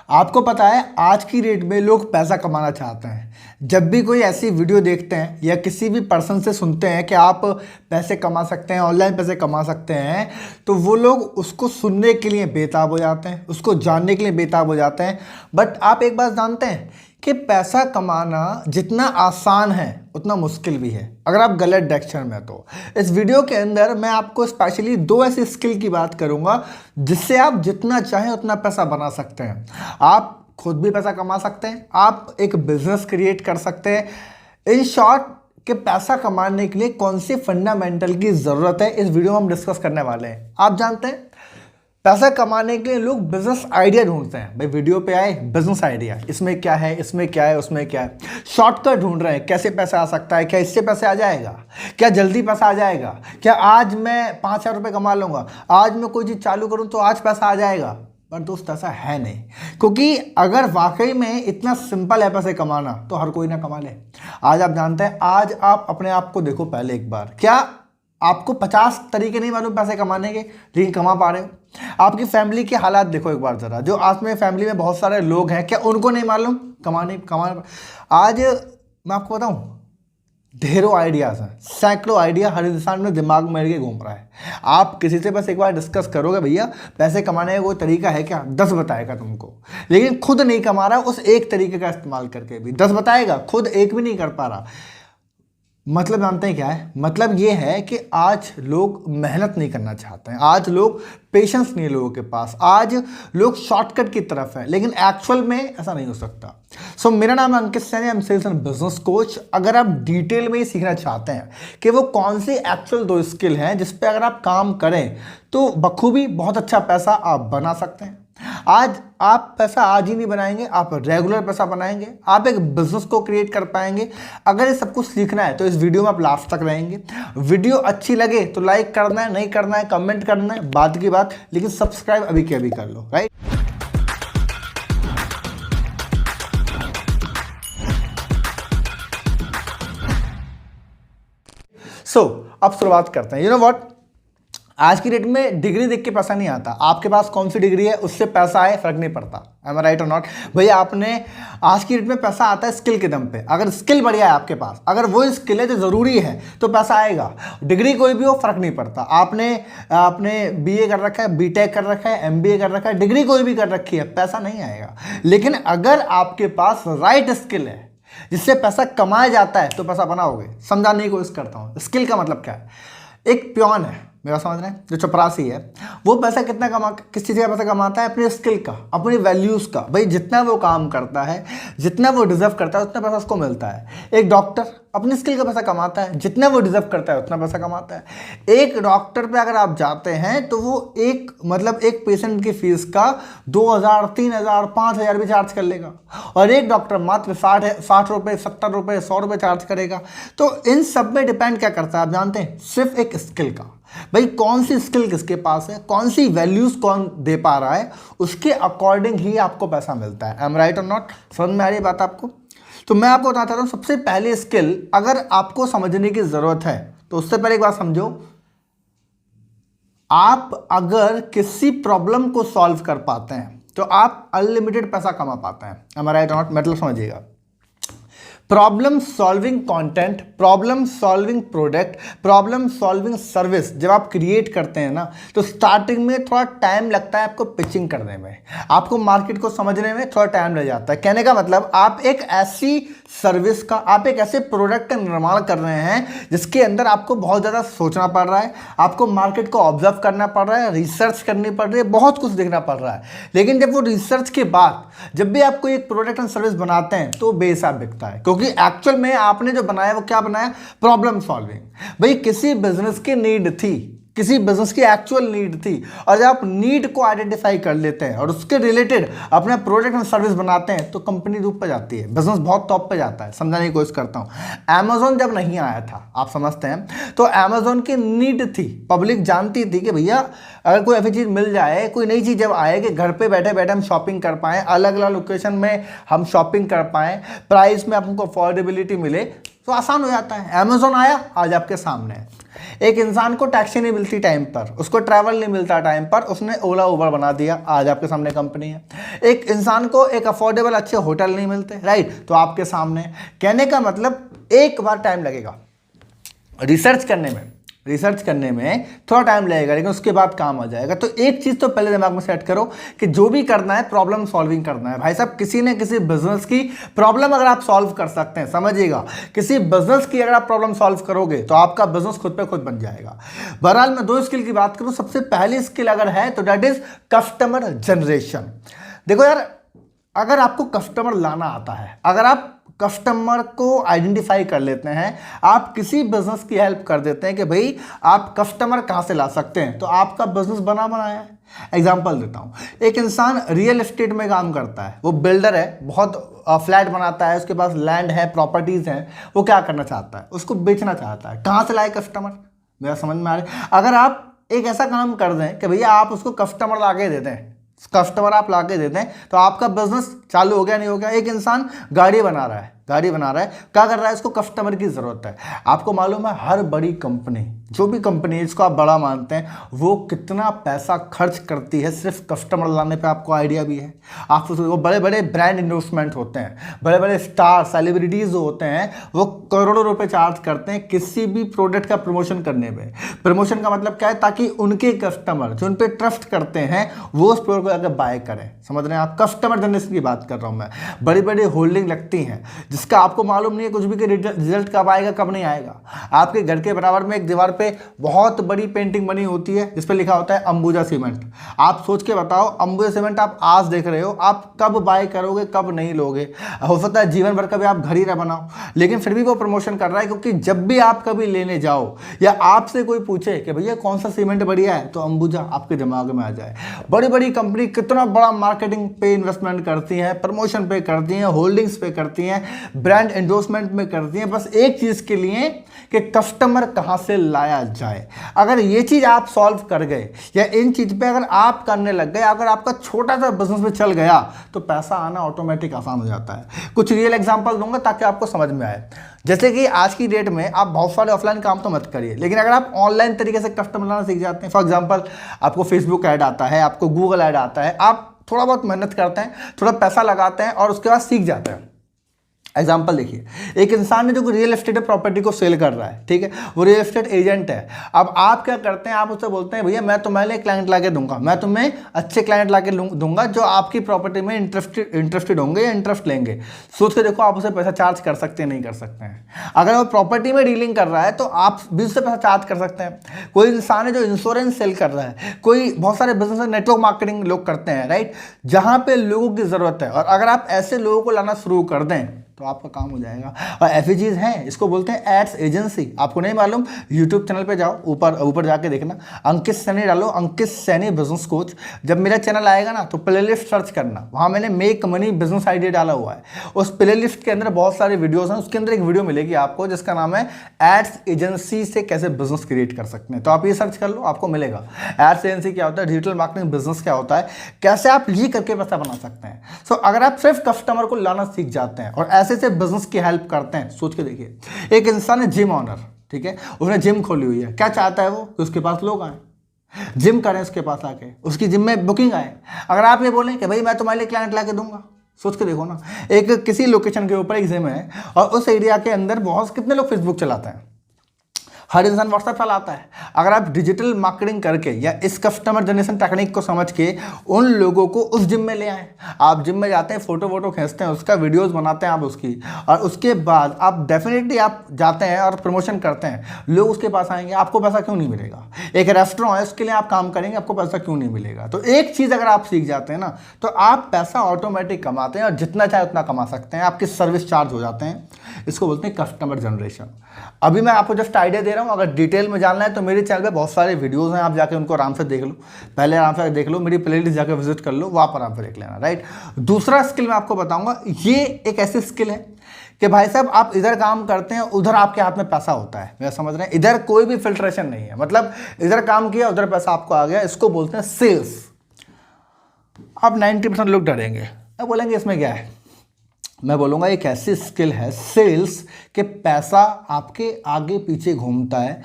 आपको पता है आज की डेट में लोग पैसा कमाना चाहते हैं। जब भी कोई ऐसी वीडियो देखते हैं या किसी भी पर्सन से सुनते हैं कि आप पैसे कमा सकते हैं, ऑनलाइन पैसे कमा सकते हैं, तो वो लोग उसको सुनने के लिए बेताब हो जाते हैं, उसको जानने के लिए बेताब हो जाते हैं। बट आप एक बात जानते हैं कि पैसा कमाना जितना आसान है उतना मुश्किल भी है अगर आप गलत डायरेक्शन में। तो इस वीडियो के अंदर मैं आपको स्पेशली 2 ऐसी स्किल की बात करूंगा जिससे आप जितना चाहें उतना पैसा बना सकते हैं। आप खुद भी पैसा कमा सकते हैं, आप एक बिजनेस क्रिएट कर सकते हैं। इन शॉर्ट कि पैसा कमाने के लिए कौन सी फंडामेंटल की ज़रूरत है, इस वीडियो में हम डिस्कस करने वाले हैं। आप जानते हैं पैसा कमाने के लिए लोग बिजनेस आइडिया ढूंढते हैं। भाई वीडियो पे आए बिजनेस आइडिया, इसमें क्या है, इसमें क्या है, उसमें क्या है। शॉर्टकट ढूंढ रहे हैं, कैसे पैसा आ सकता है, क्या इससे पैसे आ जाएगा, क्या जल्दी पैसा आ जाएगा, क्या आज मैं 5,000 रुपये कमा लूँगा, आज मैं कोई चीज़ चालू करूँ तो आज पैसा आ जाएगा। पर दोस्त ऐसा है नहीं, क्योंकि अगर वाकई में इतना सिंपल है पैसे कमाना तो हर कोई ना कमा ले। आज आप जानते हैं, आज आप अपने आप को देखो पहले एक बार, क्या आपको 50 तरीके नहीं मालूम पैसे कमाने के, लेकिन कमा पा रहे हो। आपकी फैमिली के हालात देखो एक बार जरा, जो आज में फैमिली में बहुत सारे लोग हैं, क्या उनको नहीं मालूम कमाने। आज मैं आपको बताऊं, ढेरों आइडियाज़ हैं, सैकड़ों आइडिया हर इंसान में दिमाग में लेके घूम रहा है। आप किसी से बस एक बार डिस्कस करोगे भैया पैसे कमाने का कोई तरीका है क्या, 10 बताएगा तुमको, लेकिन खुद नहीं कमा रहा उस एक तरीके का इस्तेमाल करके भी 10 बताएगा, खुद एक भी नहीं कर पा रहा। मतलब जानते हैं क्या है, मतलब ये है कि आज लोग मेहनत नहीं करना चाहते हैं, आज लोग पेशेंस नहीं है लोगों के पास, आज लोग शॉर्टकट की तरफ है, लेकिन एक्चुअल में ऐसा नहीं हो सकता। सो मेरा नाम है Ankit Saini, I am sales and business coach. अगर आप डिटेल में ही सीखना चाहते हैं कि वो कौन सी एक्चुअल 2 स्किल हैं जिस पे अगर आप काम करें तो बखूबी बहुत अच्छा पैसा आप बना सकते हैं। आज आप पैसा आज ही नहीं बनाएंगे, आप रेगुलर पैसा बनाएंगे, आप एक बिजनेस को क्रिएट कर पाएंगे। अगर ये सब कुछ सीखना है तो इस वीडियो में आप लास्ट तक रहेंगे। वीडियो अच्छी लगे तो लाइक करना है, नहीं करना है कमेंट करना है, बात की बात, लेकिन सब्सक्राइब अभी के अभी कर लो, राइट। अब शुरुआत करते हैं। यू नो व्हाट, आज की डेट में डिग्री देख के पैसा नहीं आता। आपके पास कौन सी डिग्री है उससे पैसा आए फर्क नहीं पड़ता। एम आई राइट और नॉट भैया। आपने आज की डेट में पैसा आता है स्किल के दम पे। अगर स्किल बढ़िया है आपके पास, अगर वो स्किल है जो ज़रूरी है तो पैसा आएगा। डिग्री कोई भी हो फर्क नहीं पड़ता। आपने बीए कर रखा है, बीटेक कर रखा है, एमबीए कर रखा है, डिग्री कोई भी कर रखी है, पैसा नहीं आएगा। लेकिन अगर आपके पास राइट स्किल है जिससे पैसा कमाया जाता है तो पैसा बनाओगे। समझाने की कोशिश करता हूँ। स्किल का मतलब क्या है। एक पियोन है, मेरा समझ रहे हैं, जो चपरासी है, वो पैसा किस चीज़ का पैसा कमाता है, अपने स्किल का, अपनी वैल्यूज़ का। भाई जितना वो काम करता है, जितना वो डिजर्व करता है उतना पैसा उसको मिलता है। एक डॉक्टर अपनी स्किल का पैसा कमाता है, जितना वो डिजर्व करता है उतना पैसा कमाता है। एक डॉक्टर पे अगर आप जाते हैं तो वो एक पेशेंट की फीस का 2,000, 3,000, 5,000 भी चार्ज कर लेगा, और एक डॉक्टर मात्र 60 रुपये, 70 रुपये, 100 रुपये चार्ज करेगा। तो इन सब में डिपेंड क्या करता है आप जानते हैं, सिर्फ एक स्किल का। भाई कौन सी स्किल किसके पास है, कौन सी वैल्यूज कौन दे पा रहा है, उसके अकॉर्डिंग ही आपको पैसा मिलता है। एम राइट और नॉट। समझ में आ रही बात आपको। तो मैं आपको बताता हूं, सबसे पहली स्किल अगर आपको समझने की जरूरत है तो उससे पहले एक बात समझो, आप अगर किसी प्रॉब्लम को सॉल्व कर पाते हैं तो आप अनलिमिटेड पैसा कमा पाते हैं। एम राइट और नॉट। मतलब समझिएगा, problem solving content, problem solving product, problem solving service जब आप क्रिएट करते हैं ना, तो स्टार्टिंग में थोड़ा टाइम लगता है आपको पिचिंग करने में, आपको मार्केट को समझने में थोड़ा टाइम लग जाता है। कहने का मतलब आप एक ऐसी सर्विस का, आप एक ऐसे प्रोडक्ट का निर्माण कर रहे हैं जिसके अंदर आपको बहुत ज़्यादा सोचना पड़ रहा है, आपको मार्केट को ऑब्जर्व करना पड़ रहा है, रिसर्च करनी पड़ रही है, बहुत कुछ देखना पड़ रहा है। लेकिन जब वो रिसर्च के बाद जब भी आप कोई एक प्रोडक्ट एंड सर्विस बनाते हैं तो बेहिसाब बिकता है, क्योंकि एक्चुअल में आपने जो बनाया वो क्या बनाया, प्रॉब्लम सॉल्विंग। भाई किसी बिजनेस की नीड थी, किसी बिजनेस की एक्चुअल नीड थी, और जब आप नीड को आइडेंटिफाई कर लेते हैं और उसके रिलेटेड अपना प्रोडक्ट एंड सर्विस बनाते हैं तो कंपनी रूप पे जाती है, बिजनेस बहुत टॉप पे जाता है। समझाने की कोशिश करता हूं। अमेज़न जब नहीं आया था, आप समझते हैं, तो अमेज़न की नीड थी, पब्लिक जानती थी कि भैया अगर कोई ऐसी चीज़ मिल जाए, कोई नई चीज़ जब आए कि घर पे बैठे बैठे हम शॉपिंग कर पाएँ, अलग अलग लोकेशन में हम शॉपिंग कर पाएँ, प्राइस में हमको अफोर्डेबिलिटी मिले, तो आसान हो जाता है। अमेज़न आया, आज आपके सामने है। एक इंसान को टैक्सी नहीं मिलती टाइम पर, उसको ट्रैवल नहीं मिलता टाइम पर, उसने ओला उबर बना दिया, आज आपके सामने कंपनी है। एक इंसान को एक अफोर्डेबल अच्छे होटल नहीं मिलते, राइट, तो आपके सामने। कहने का मतलब एक बार टाइम लगेगा रिसर्च करने में थोड़ा टाइम लगेगा, लेकिन उसके बाद काम आ जाएगा। तो एक चीज़ तो पहले दिमाग में सेट करो कि जो भी करना है प्रॉब्लम सॉल्विंग करना है। भाई साहब, किसी न किसी बिजनेस की प्रॉब्लम अगर आप सॉल्व कर सकते हैं, समझिएगा, किसी बिजनेस की अगर आप प्रॉब्लम सॉल्व करोगे तो आपका बिजनेस खुद पे खुद बन जाएगा। बहरहाल मैं 2 स्किल की बात करूं, सबसे पहली स्किल अगर है तो दैट इज कस्टमर जनरेशन। देखो यार, अगर आपको कस्टमर लाना आता है, अगर आप कस्टमर को आइडेंटिफाई कर लेते हैं, आप किसी बिजनेस की हेल्प कर देते हैं कि भाई आप कस्टमर कहां से ला सकते हैं, तो आपका बिजनेस बना बनाया है। एग्जांपल देता हूं, एक इंसान रियल एस्टेट में काम करता है, वो बिल्डर है, बहुत फ्लैट बनाता है, उसके पास लैंड है, प्रॉपर्टीज हैं, वो क्या करना चाहता है, उसको बेचना चाहता है। कहां से लाए कस्टमर, मेरा समझ में आ रहा है। अगर आप एक ऐसा काम कर दें कि भैया आप उसको कस्टमर ला के दे दें, कस्टमर आप ला के देते हैं, तो आपका बिजनेस चालू हो गया, नहीं हो गया। एक इंसान गाड़ी बना रहा है, क्या कर रहा है, इसको कस्टमर की जरूरत है। आपको मालूम है हर बड़ी कंपनी, जो भी कंपनी जिसको आप बड़ा मानते हैं, वो कितना पैसा खर्च करती है सिर्फ कस्टमर लाने पे, आपको आइडिया भी है। आप वो बड़े बड़े ब्रांड इन्वेस्टमेंट होते हैं, बड़े बड़े स्टार सेलिब्रिटीज होते हैं, वो करोड़ों रुपए चार्ज करते हैं किसी भी प्रोडक्ट का प्रमोशन करने में। प्रमोशन का मतलब क्या है, ताकि उनके कस्टमर जो उन पर ट्रस्ट करते हैं वो उस प्रोडक्ट को अगर बाय करें। समझ रहे हैं आप, कस्टमर जनरेशन की बात कर रहा हूं मैं। बड़ी बड़ी होल्डिंग लगती हैं जिसका आपको मालूम नहीं है कुछ भी कि रिजल्ट कब आएगा कब नहीं आएगा। आपके घर के बराबर में एक दीवार पे बहुत बड़ी पेंटिंग बनी होती है जिस पे लिखा होता है अंबुजा सीमेंट। आप सोच के बताओ, अंबुजा सीमेंट आप आज देख रहे हो, आप कब बाय करोगे, कब नहीं लोगे। हो सकता है जीवन भर कभी आप घर ही ना बनाओ, लेकिन फिर भी वो प्रमोशन कर रहा है, क्योंकि जब भी आप कभी लेने जाओ या आपसे कोई पूछे कि भैया कौन सा सीमेंट बढ़िया है, तो अंबुजा आपके दिमाग में आ जाए। बड़ी बड़ी कंपनी कितना बड़ा मार्केटिंग पे इन्वेस्टमेंट करती है, प्रमोशन पे करती हैं, होल्डिंग्स पे करती हैं, ब्रांड एंडोर्समेंट में करती हैं, बस एक चीज के लिए कि कस्टमर कहां से लाया जाए। अगर ये चीज आप सॉल्व कर गए या इन चीज पे अगर आप करने लग गए, अगर आपका छोटा सा बिजनेस में चल गया, तो पैसा आना ऑटोमेटिक आसान हो जाता है। कुछ रियल एग्जांपल दूंगा ताकि आपको समझ में आए। जैसे कि आज की डेट में आप बहुत सारे ऑफलाइन काम तो मत करिए, लेकिन अगर आप ऑनलाइन तरीके से कस्टमर लाना सीख जाते हैं, फॉर एग्जांपल आपको फेसबुक ऐड आता है, आपको गूगल ऐड आता है, आप थोड़ा बहुत मेहनत करते हैं, थोड़ा पैसा लगाते हैं और उसके बाद सीख जाते हैं। एग्जाम्पल देखिए, एक इंसान ने जो रियल एस्टेट प्रॉपर्टी को सेल कर रहा है, ठीक है, वो रियल एस्टेट एजेंट है। अब आप क्या करते हैं, आप उससे बोलते हैं भैया मैं तुम्हारे लिए क्लाइंट लाके दूंगा, मैं तुम्हें अच्छे क्लाइंट लाके दूंगा जो आपकी प्रॉपर्टी में इंटरेस्टेड होंगे या इंटरेस्ट लेंगे। सोच के देखो, आप उसे पैसा चार्ज कर सकते हैं नहीं कर सकते हैं। अगर वो प्रॉपर्टी में डीलिंग कर रहा है तो आप भी उससे पैसा चार्ज कर सकते हैं। कोई इंसान है जो इंश्योरेंस सेल कर रहा है, कोई बहुत सारे बिजनेस नेटवर्क मार्केटिंग लोग करते हैं, राइट, जहां पे लोगों की जरूरत है, और अगर आप ऐसे लोगों को लाना शुरू कर दें तो आपका काम हो जाएगा। और ऐसी चीज़ है, इसको बोलते हैं एड्स एजेंसी। आपको नहीं मालूम, यूट्यूब चैनल पे जाओ, ऊपर जाके देखना, अंकित सैनी डालो, अंकित सैनी बिजनेस कोच। जब मेरा चैनल आएगा ना तो प्लेलिस्ट सर्च करना, वहाँ मैंने मेक मनी बिजनेस आइडिया डाला हुआ है। उस प्लेलिस्ट के अंदर बहुत सारे वीडियोस हैं, उसके अंदर एक वीडियो मिलेगी आपको जिसका नाम है एड्स एजेंसी से कैसे बिजनेस क्रिएट कर सकते हैं। तो आप ये सर्च कर लो, आपको मिलेगा। एड्स एजेंसी क्या होता है, डिजिटल मार्केटिंग बिजनेस क्या होता है, कैसे आप ये करके पैसा बना सकते हैं। सो अगर आप सिर्फ कस्टमर को लाना सीख जाते हैं और ऐसे से बिजनेस की हेल्प करते हैं, सोच के देखिए, एक इंसान है जिम ऑनर, ठीक है, उसने जिम खोली हुई है, क्या चाहता है वो कि उसके पास लोग आए, जिम करें उसके पास आके, उसकी जिम में बुकिंग आए। अगर आप ये बोलें कि भाई मैं तुम्हारे लिए क्लाइंट लाके दूंगा, सोच के देखो ना, एक किसी लोकेशन के ऊपर एक जिम है और उस एरिया के अंदर बहुत कितने लोग फेसबुक चलाते हैं, हर इंसान व्हाट्सएप चलाता है। अगर आप डिजिटल मार्केटिंग करके या इस कस्टमर जनरेशन टेक्निक को समझ के उन लोगों को उस जिम में ले आए, आप जिम में जाते हैं, फोटो वोटो खींचते हैं, उसका वीडियोस बनाते हैं आप उसकी, और उसके बाद आप डेफिनेटली आप जाते हैं और प्रमोशन करते हैं, लोग उसके पास आएंगे, आपको पैसा क्यों नहीं मिलेगा। एक रेस्टोरेंट है, उसके लिए आप काम करेंगे, आपको पैसा क्यों नहीं मिलेगा। तो एक चीज़ अगर आप सीख जाते हैं ना, तो आप पैसा ऑटोमेटिक कमाते हैं और जितना चाहे उतना कमा सकते हैं, आपके सर्विस चार्ज हो जाते हैं। इसको बोलते हैं कस्टमर जनरेशन। अभी मैं आपको जस्ट आइडिया दे रहा हूँ, अगर डिटेल में जानना है तो मेरे चैनल पे बहुत सारे वीडियोस हैं, आप जाके उनको आराम से देख लो, पहले आराम से देख लो, मेरी प्लेलिस्ट जाके विजिट कर लो, वहाँ पर आराम से देख लेना, राइट। दूसरा स्किल मैं आपको बताऊंगा, ये एक ऐसी स्किल है कि भाई साहब आप इधर काम करते हैं, उधर आपके हाथ में पैसा होता है, मैं समझ रहे हैं, इधर कोई भी फिल्ट्रेशन नहीं है, मतलब इधर काम किया उधर पैसा आपको आ गया। इसको बोलते हैं सेल्स। अब 90% लोग डरेंगे, बोलेंगे इसमें क्या है। मैं बोलूँगा एक ऐसी स्किल है सेल्स, के पैसा आपके आगे पीछे घूमता है,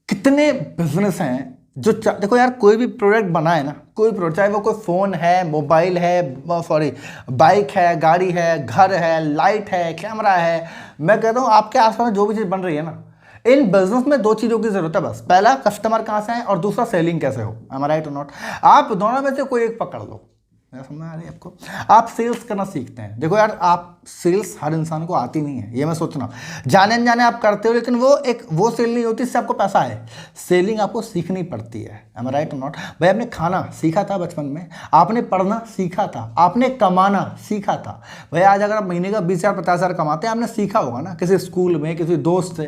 कितने बिजनेस हैं जो देखो यार, कोई भी प्रोडक्ट बनाए ना, कोई प्रोडक्ट, चाहे वो कोई फ़ोन है, मोबाइल है, सॉरी बाइक है, गाड़ी है, घर है, लाइट है, कैमरा है, मैं कहता हूँ आपके आसपास जो भी चीज़ बन रही है ना, इन बिजनेस में दो चीज़ों की ज़रूरत है बस। पहला, कस्टमर कहाँ से है, और दूसरा सेलिंग कैसे हो। am I right or not? आप दोनों में से कोई एक पकड़ लो। मेरा समझ आ रही है आपको? आप सेल्स करना सीखते हैं। देखो यार, आप सेल्स हर इंसान को आती नहीं है, ये मैं सोचना, जाने अनजाने आप करते हो, लेकिन वो सेल नहीं होती जिससे आपको पैसा है। सेलिंग आपको सीखनी पड़ती है। am I right or not? भाई, आपने खाना सीखा था बचपन में, आपने पढ़ना सीखा था, आपने कमाना सीखा था। भाई आज अगर आप महीने का 20,000 50,000 कमाते हैं, आपने सीखा होगा ना, किसी स्कूल में, किसी दोस्त से,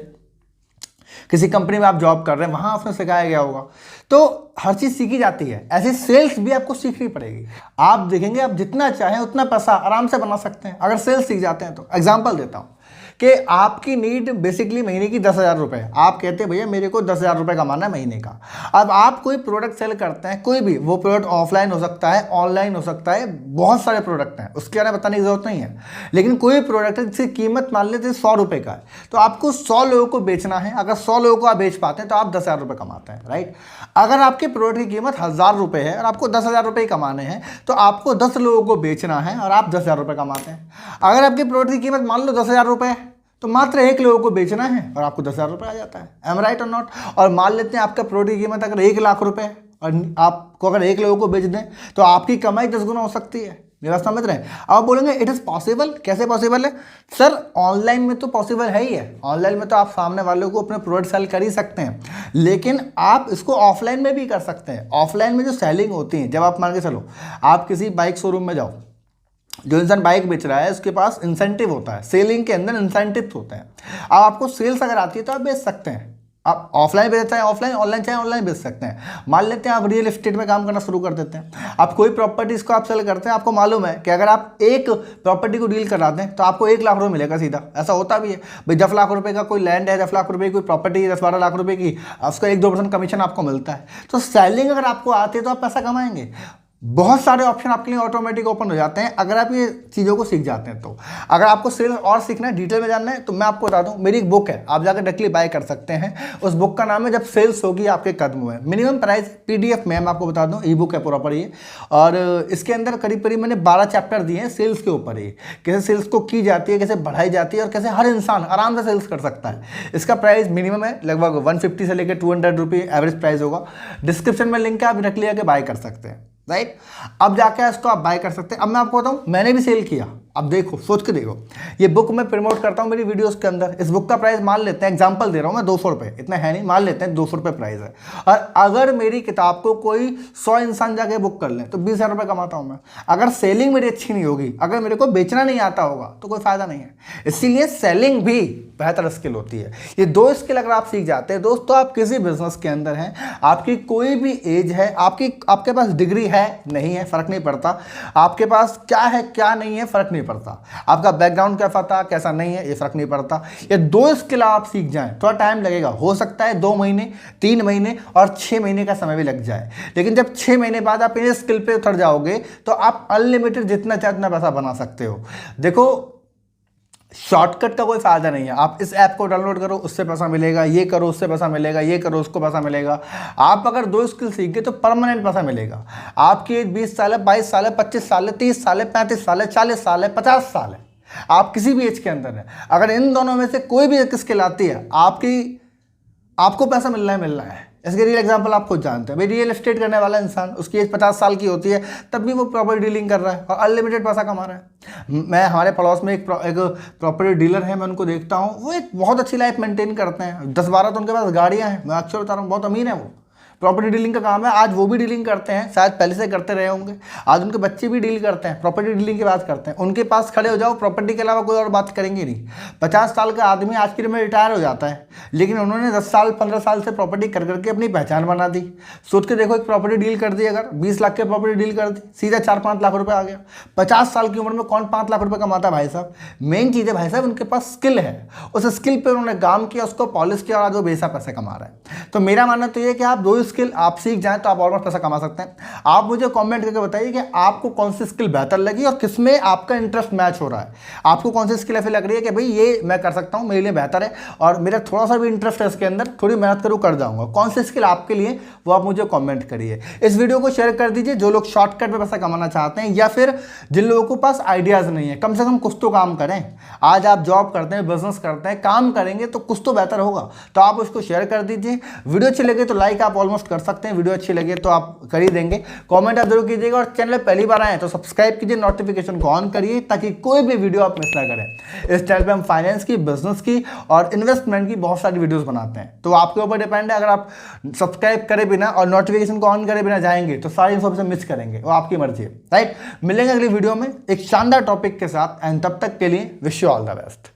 किसी कंपनी में आप जॉब कर रहे हैं, वहां आपने सिखाया गया होगा। तो हर चीज सीखी जाती है, ऐसे सेल्स भी आपको सीखनी पड़ेगी। आप देखेंगे, आप जितना चाहें उतना पैसा आराम से बना सकते हैं अगर सेल्स सीख जाते हैं तो। एग्जांपल देता हूं कि आपकी नीड बेसिकली महीने की 10,000 रुपये, आप कहते हैं भैया मेरे को 10,000 रुपये कमाना है महीने का। अब आप कोई प्रोडक्ट सेल करते हैं, कोई भी, वो प्रोडक्ट ऑफलाइन हो सकता है, ऑनलाइन हो सकता है, बहुत सारे प्रोडक्ट हैं, उसके बारे में बताने की जरूरत नहीं है। लेकिन कोई प्रोडक्ट है जिसकी कीमत मान लेते 100 रुपये का है, तो आपको 100 लोगों को बेचना है। अगर 100 लोगों को आप बेच पाते हैं तो आप 10,000 रुपये कमाते हैं, राइट। अगर आपके प्रोडक्ट की कीमत 1,000 रुपये है और आपको 10,000 रुपये कमाने हैं, तो आपको 10 लोगों को बेचना है और आप 10,000 रुपये कमाते हैं। अगर आपके प्रोडक्ट की कीमत मान लो 10,000 रुपये है, तो मात्र 1 लोगों को बेचना है और आपको 10,000 रुपये आ जाता है। एम राइट और नॉट? और मान लेते हैं आपका प्रोडक्ट की कीमत अगर 1,00,000 रुपये है और आपको अगर 1 लोगों को बेच दें तो आपकी कमाई 10 गुना हो सकती है। मेरा समझ रहे हैं? आप बोलेंगे इट इज़ पॉसिबल, कैसे पॉसिबल है सर? ऑनलाइन में तो पॉसिबल है ही है। ऑनलाइन में तो आप सामने वालों को अपने प्रोडक्ट सेल कर ही सकते हैं, लेकिन आप इसको ऑफलाइन में भी कर सकते हैं। ऑफलाइन में जो सेलिंग होती है, जब आप मान के चलो आप किसी बाइक शोरूम में जाओ, जो इंसान बाइक बेच रहा है उसके पास इंसेंटिव होता है, सेलिंग के अंदर इंसेंटिव होते हैं। अब आपको सेल्स अगर आती है तो आप बेच सकते हैं। आप ऑफलाइन बेचते हैं ऑफलाइन, ऑनलाइन चाहे ऑनलाइन बेच सकते हैं। मान लेते हैं आप रियल एस्टेट में काम करना शुरू कर देते हैं, आप कोई प्रॉपर्टीज को आप सेल करते हैं। आपको मालूम है कि अगर आप एक प्रॉपर्टी को डील कराते हैं तो आपको 1,00,000 रुपये मिलेगा सीधा। ऐसा होता भी है भाई, 10 लाख रुपए का कोई लैंड है, 10 लाख रुपए की कोई प्रॉपर्टी है, 10-12 लाख रुपए की, उसका 1-2% कमीशन आपको मिलता है। तो सेलिंग अगर आपको आती है तो आप पैसा कमाएंगे। बहुत सारे ऑप्शन आपके लिए ऑटोमेटिक ओपन हो जाते हैं अगर आप ये चीज़ों को सीख जाते हैं तो। अगर आपको सेल्स और सीखना है, डिटेल में जानना है, तो मैं आपको बता दूं, मेरी एक बुक है, आप जाकर डायरेक्टली बाय कर सकते हैं। उस बुक का नाम है जब सेल्स होगी आपके कदम में। मिनिमम प्राइस PDF में, मैं आपको बता दूं, ई बुक है प्रॉपर ये। और इसके अंदर करीब करीब मैंने 12 चैप्टर दिए हैं सेल्स के ऊपर ही, कैसे सेल्स को की जाती है, कैसे बढ़ाई जाती है और कैसे हर इंसान आराम से सेल्स कर सकता है। इसका प्राइस मिनिमम है लगभग 150 से लेकर 200 रुपये एवरेज प्राइस होगा। डिस्क्रिप्शन में लिंक है, आप डायरेक्टली आके बाय कर सकते हैं, राइट। अब जाके इसको आप बाय कर सकते हैं। अब मैं आपको बताऊं, मैंने भी सेल किया। अब देखो, सोच के देखो, ये बुक मैं प्रमोट करता हूं मेरी वीडियोस के अंदर। इस बुक का प्राइस मान लेते हैं, एग्जांपल दे रहा हूं मैं, 200 रुपये, इतना है नहीं, मान लेते हैं 200 रुपये प्राइस है। और अगर मेरी किताब को कोई 100 इंसान जाके बुक कर लें तो 20,000 रुपये कमाता हूं मैं। अगर सेलिंग मेरी अच्छी नहीं होगी, अगर मेरे को बेचना नहीं आता होगा, तो कोई फायदा नहीं है। इसीलिए सेलिंग भी बेहतर स्किल होती है। ये 2 स्किल अगर आप सीख जाते हैं दोस्तों, आप किसी बिजनेस के अंदर हैं, आपकी कोई भी एज है, आपके पास डिग्री है नहीं है, फर्क नहीं पड़ता, आपके पास क्या है क्या नहीं है, फर्क नहीं पड़ता, आपका बैकग्राउंड कैसा था कैसा नहीं है, ये फर्क नहीं पड़ता। ये 2 स्किल आप सीख जाएं, थोड़ा टाइम लगेगा, हो सकता है 2 महीने, 3 महीने और 6 महीने का समय भी लग जाए, लेकिन जब 6 महीने बाद आप इन स्किल पे उतर जाओगे तो आप अनलिमिटेड जितना चाहे उतना पैसा बना सकते हो। देखो, शॉर्टकट का कोई फायदा नहीं है। आप इस ऐप को डाउनलोड करो, उससे पैसा मिलेगा, ये करो उससे पैसा मिलेगा, ये करो उसको पैसा मिलेगा। आप अगर 2 स्किल सीख गए तो परमानेंट पैसा मिलेगा। आपकी एज 20 साल है, 22 साल है, 25 साल है, 30 साल है, 35 साल है, 40 साल है, 50 साल है, आप किसी भी एज के अंदर है, अगर इन दोनों में से कोई भी एक स्किल आती है, आपको पैसा मिलना है। इसके रियल एग्जांपल आप खुद जानते हैं। भाई, रियल एस्टेट करने वाला इंसान, उसकी एज 50 साल की होती है, तब भी वो प्रॉपर्टी डीलिंग कर रहा है और अनलिमिटेड पैसा कमा रहा है। मैं, हमारे पड़ोस में एक प्रॉपर्टी डीलर है, मैं उनको देखता हूँ, वो एक बहुत अच्छी लाइफ मेंटेन करते हैं। 10-12 तो उनके पास गाड़ियाँ हैं, मैं अक्सर बता रहा हूँ, बहुत अमीर है वो। प्रॉपर्टी डीलिंग का काम है, आज वो भी डीलिंग करते हैं, शायद पहले से करते रहे होंगे, आज उनके बच्चे भी डील करते हैं, प्रॉपर्टी डीलिंग की बात करते हैं। उनके पास खड़े हो जाओ, प्रॉपर्टी के अलावा कोई और बात करेंगे नहीं। 50 साल का आदमी आज की डेट में रिटायर हो जाता है, लेकिन उन्होंने 10 साल 15 साल से प्रॉपर्टी कर करके अपनी पहचान बना दी। सोच के देखो, एक प्रॉपर्टी डील कर दी, अगर 20 लाख की प्रॉपर्टी डील कर दी, सीधा 4-5 लाख रुपये आ गया। 50 साल की उम्र में कौन 5 लाख रुपये कमाता है भाई साहब? मेन चीज़ है भाई साहब, उनके पास स्किल है, उस स्किल पर उन्होंने काम किया, उसको पॉलिश किया और आज वो बेसा पैसे कमा रहा है। तो मेरा मानना तो ये कि आप 2 स्किल आप सीख जाएं तो आप ऑलमोस्ट पैसा कमा सकते हैं। आप मुझे कमेंट करके बताइए कि आपको कौन सी स्किल बेहतर लगी और किसमें आपका इंटरेस्ट मैच हो रहा है। आपको कौन सी स्किल ऐसी लग रही है कि भाई ये मैं कर सकता हूँ, मेरे लिए बेहतर है और मेरा थोड़ा सा भी इंटरेस्ट है इसके अंदर, थोड़ी मेहनत करूँ कर जाऊँगा। कौन सी स्किल आपके लिए, वो आप मुझे कॉमेंट करिए। इस वीडियो को शेयर कर दीजिए जो लोग शॉर्टकट में पैसा कमाना चाहते हैं या फिर जिन लोगों के पास आइडियाज़ नहीं है। कम से कम कुछ तो काम करें। आज आप जॉब करते हैं, बिजनेस करते हैं, काम करेंगे तो कुछ तो बेहतर होगा। तो आप उसको शेयर कर दीजिए। वीडियो अच्छी लगे तो लाइक आप ऑलमोस्ट कर सकते हैं, वीडियो अच्छी लगे तो आप कर ही देंगे। कमेंट आप जरूर कीजिएगा और चैनल पहली बार आए तो सब्सक्राइब कीजिए, नोटिफिकेशन को ऑन करिए ताकि कोई भी वीडियो आप मिस ना करें। इस चैनल पे हम फाइनेंस की, बिजनेस की और इन्वेस्टमेंट की बहुत सारी वीडियोस बनाते हैं। तो आपके ऊपर डिपेंड है, अगर आप सब्सक्राइब करे बिना और नोटिफिकेशन को ऑन करे बिना जाएंगे तो सारी इन्फॉर्मेशन मिस करेंगे, वो आपकी मर्जी है, राइट। मिलेंगे अगली वीडियो में एक शानदार टॉपिक के साथ एंड तब तक के लिए wish you all the best.